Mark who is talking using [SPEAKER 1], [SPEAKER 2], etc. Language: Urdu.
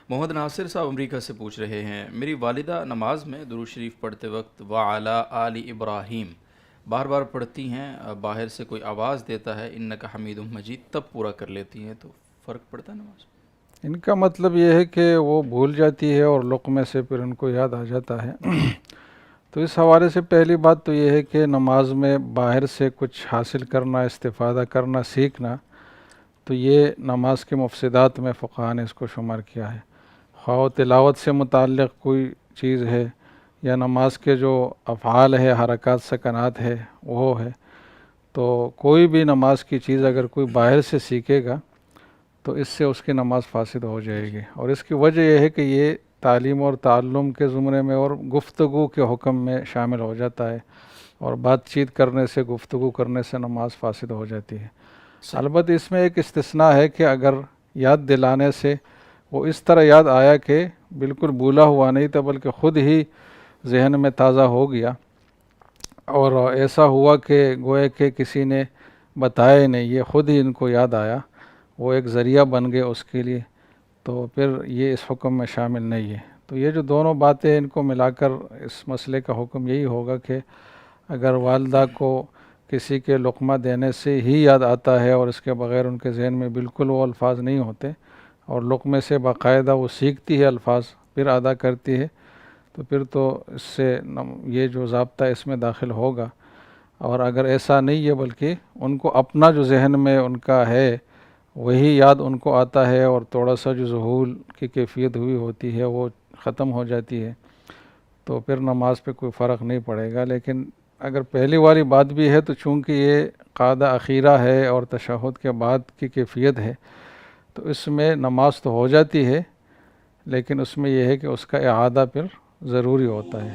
[SPEAKER 1] محمد ناصر صاحب امریکہ سے پوچھ رہے ہیں، میری والدہ نماز میں درود شریف پڑھتے وقت وعلی آل ابراہیم بار بار پڑھتی ہیں، باہر سے کوئی آواز دیتا ہے انک حمید مجید، تب پورا کر لیتی ہیں، تو فرق پڑتا ہے نماز میں؟
[SPEAKER 2] ان کا مطلب یہ ہے کہ وہ بھول جاتی ہے اور لقمے سے پھر ان کو یاد آ جاتا ہے۔ تو اس حوالے سے پہلی بات تو یہ ہے کہ نماز میں باہر سے کچھ حاصل کرنا، استفادہ کرنا، سیکھنا، تو یہ نماز کے مفسدات میں فقہا نے اس کو شمار کیا ہے۔ خواہ تلاوت سے متعلق کوئی چیز ہے یا نماز کے جو افعال ہے، حرکات سکنات ہے وہ ہے، تو کوئی بھی نماز کی چیز اگر کوئی باہر سے سیکھے گا تو اس سے اس کی نماز فاسد ہو جائے گی، اور اس کی وجہ یہ ہے کہ یہ تعلیم اور تعلم کے زمرے میں اور گفتگو کے حکم میں شامل ہو جاتا ہے، اور بات چیت کرنے سے، گفتگو کرنے سے نماز فاسد ہو جاتی ہے۔ البتہ اس میں ایک استثناء ہے کہ اگر یاد دلانے سے وہ اس طرح یاد آیا کہ بالکل بھولا ہوا نہیں تھا بلکہ خود ہی ذہن میں تازہ ہو گیا، اور ایسا ہوا کہ گویا کہ کسی نے بتایا ہی نہیں، یہ خود ہی ان کو یاد آیا، وہ ایک ذریعہ بن گئے اس کے لیے، تو پھر یہ اس حکم میں شامل نہیں ہے۔ تو یہ جو دونوں باتیں ان کو ملا کر اس مسئلے کا حکم یہی ہوگا کہ اگر والدہ کو کسی کے لقمہ دینے سے ہی یاد آتا ہے اور اس کے بغیر ان کے ذہن میں بالکل وہ الفاظ نہیں ہوتے، اور لقمے سے باقاعدہ وہ سیکھتی ہے الفاظ پھر ادا کرتی ہے، تو پھر تو اس سے یہ جو ضابطہ اس میں داخل ہوگا۔ اور اگر ایسا نہیں ہے بلکہ ان کو اپنا جو ذہن میں ان کا ہے وہی یاد ان کو آتا ہے، اور تھوڑا سا جو ذہول کی کیفیت ہوئی ہوتی ہے وہ ختم ہو جاتی ہے، تو پھر نماز پہ کوئی فرق نہیں پڑے گا۔ لیکن اگر پہلی والی بات بھی ہے تو چونکہ یہ قاعدہ اخیرہ ہے اور تشہد کے بعد کی کیفیت ہے، تو اس میں نماز تو ہو جاتی ہے، لیکن اس میں یہ ہے کہ اس کا اعادہ پھر ضروری ہوتا ہے۔